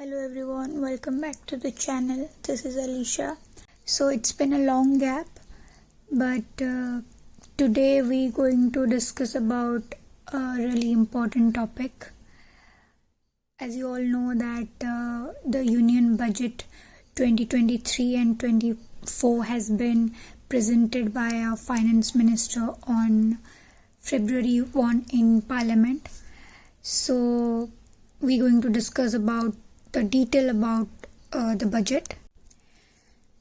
Hello everyone, welcome back to the channel. This is Alicia. So it's been a long gap, but today we're going to discuss about a really important topic. As you all know that the Union Budget 2023 and 24 has been presented by our Finance Minister on February 1 in Parliament. So we're going to discuss about the detail about the budget.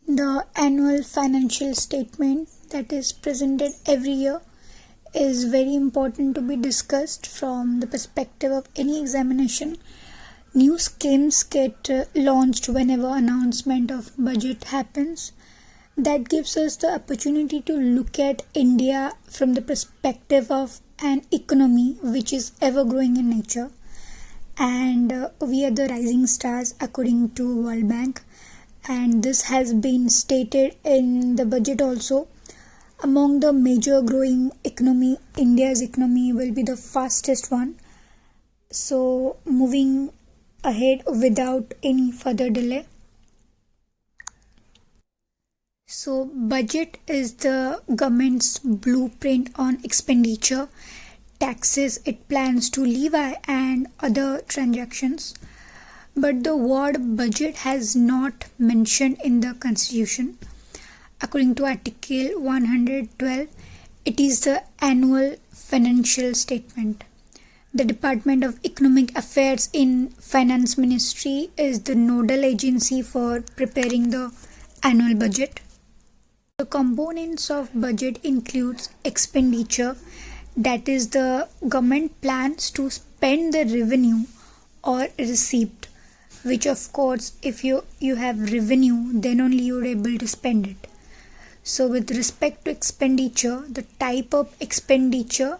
The annual financial statement that is presented every year is very important to be discussed from the perspective of any examination. New schemes get launched whenever announcement of budget happens. That gives us the opportunity to look at India from the perspective of an economy which is ever growing in nature. And we are the rising stars according to World Bank, and this has been stated in the budget also. Among the major growing economy, India's economy will be the fastest one. So moving ahead without any further delay. So budget is the government's blueprint on expenditure, taxes it plans to levy and other transactions. But the word budget has not mentioned in the constitution. According to Article 112, it is the annual financial statement. The Department of Economic Affairs in Finance Ministry is the nodal agency for preparing the annual budget. The components of budget includes expenditure, that is the government plans to spend the revenue or receipt, which of course if you have revenue then only you're able to spend it. So with respect to expenditure, the type of expenditure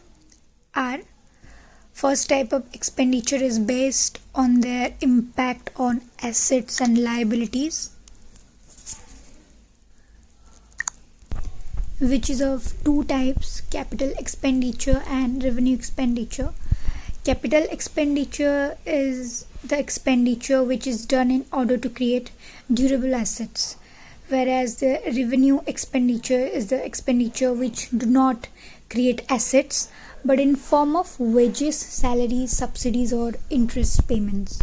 are: first type of expenditure is based on their impact on assets and liabilities, which is of two types: capital expenditure and revenue expenditure. Capital expenditure is the expenditure which is done in order to create durable assets, whereas the revenue expenditure is the expenditure which do not create assets but in form of wages, salaries, subsidies or interest payments.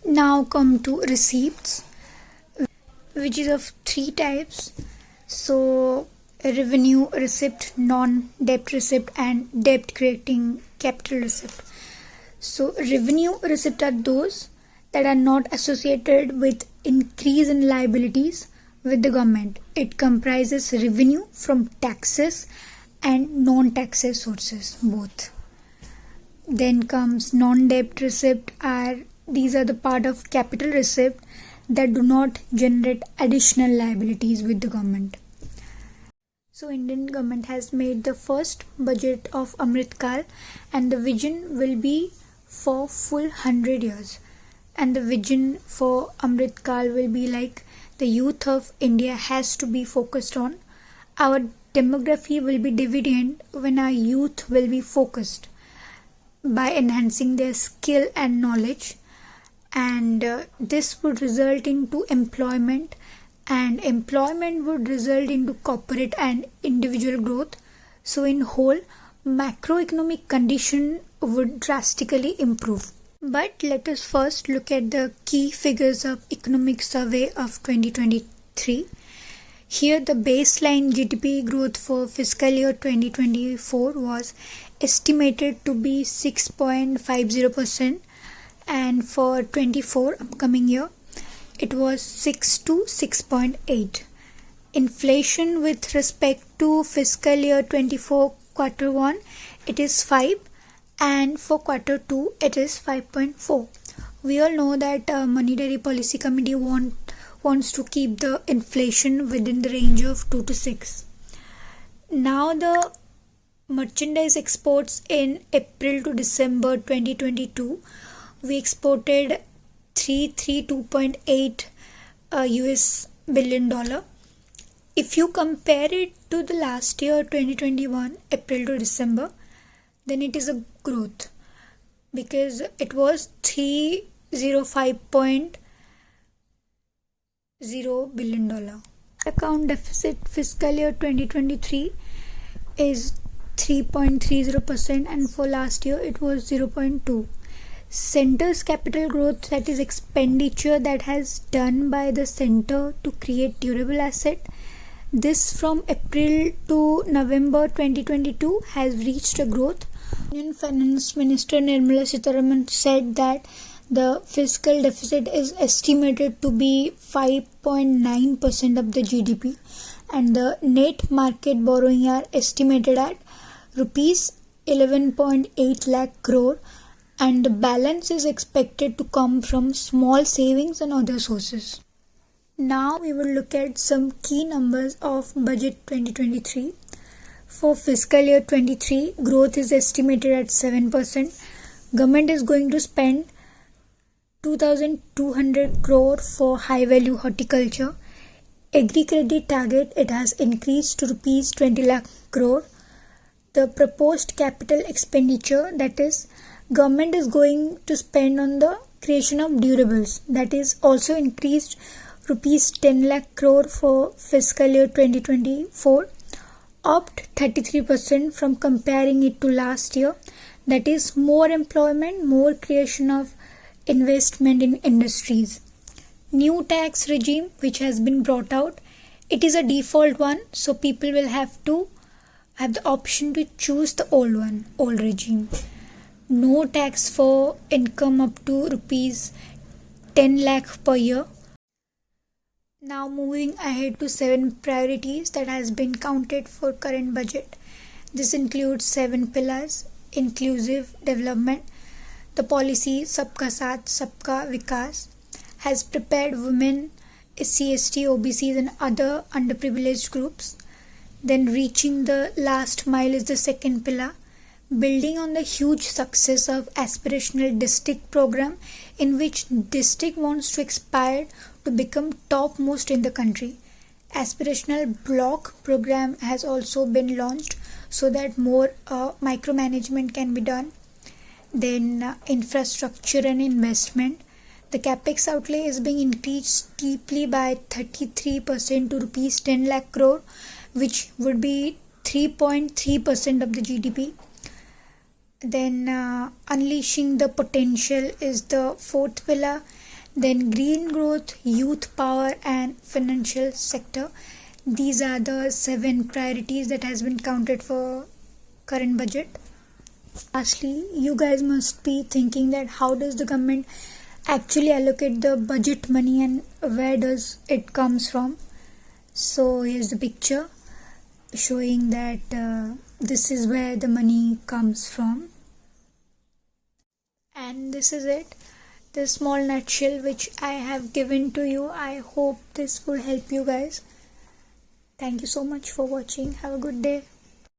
Now come to receipts, which is of three types. So revenue receipt, non-debt receipt and debt creating capital receipt. So revenue receipt are those that are not associated with increase in liabilities with the government. It comprises revenue from taxes and non-taxes sources both. Then comes non-debt receipt. These are the part of capital receipt that do not generate additional liabilities with the government. So Indian government has made the first budget of Amrit Kal, and the vision will be for full 100 years. And the vision for Amrit Kal will be like the youth of India has to be focused on. Our demography will be dividend when our youth will be focused by enhancing their skill and knowledge, and this would result into employment, and employment would result into corporate and individual growth. So in whole, macroeconomic condition would drastically improve. But let us first look at the key figures of Economic Survey of 2023. Here the baseline GDP growth for fiscal year 2024 was estimated to be 6.50%, and for 24 upcoming year it was 6 to 6.8. Inflation with respect to fiscal year 24 quarter 1 it is 5, and for quarter 2 it is 5.4. We all know that Monetary Policy Committee wants to keep the inflation within the range of 2 to 6. Now the merchandise exports in April to December 2022, we exported 332.8 US billion dollar. If you compare it to the last year 2021 April to December, then it is a growth, because it was 3 $5.0 billion. Account deficit fiscal year 2023 is 3.30%, and for last year it was 0.2. Center's capital growth, that is expenditure that has done by the center to create durable asset, this from April to November 2022 has reached a growth. Union Finance Minister Nirmala Sitharaman said that the fiscal deficit is estimated to be 5.9% of the GDP, and the net market borrowing are estimated at rupees 11.8 lakh crore, and the balance is expected to come from small savings and other sources. Now we will look at some key numbers of budget 2023. For fiscal year 23, growth is estimated at 7%. Government is going to spend 2,200 crore for high value horticulture. Agri credit target, it has increased to rupees 20 lakh crore. The proposed capital expenditure, that is government is going to spend on the creation of durables, that is also increased rupees 10 lakh crore for fiscal year 2024, up 33% from comparing it to last year. That is more employment, more creation of investment in industries. New tax regime which has been brought out, it is a default one, so people will have to have the option to choose the old regime. No tax for income up to rupees 10 lakh per year. Now moving ahead to 7 priorities that has been counted for current budget. This includes 7 pillars: inclusive development. The policy Sabka Saath Sabka Vikas has prepared women, SC/ST, OBCs and other underprivileged groups. Then reaching the last mile is the second pillar, building on the huge success of aspirational district program, in which district wants to aspire to become topmost in the country. Aspirational block program has also been launched so that more micromanagement can be done. Then infrastructure and investment. The capex outlay is being increased steeply by 33% to rupees 10 lakh crore, which would be 3.3% of the GDP. Then unleashing the potential is the fourth pillar. Then green growth, youth power and financial sector. These are the 7 priorities that has been counted for current budget. Lastly, you guys must be thinking that how does the government actually allocate the budget money and where does it comes from. So here's the picture showing that this is where the money comes from, and this is it, the small nutshell which I have given to you. I hope this will help you guys. Thank you so much for watching. Have a good day.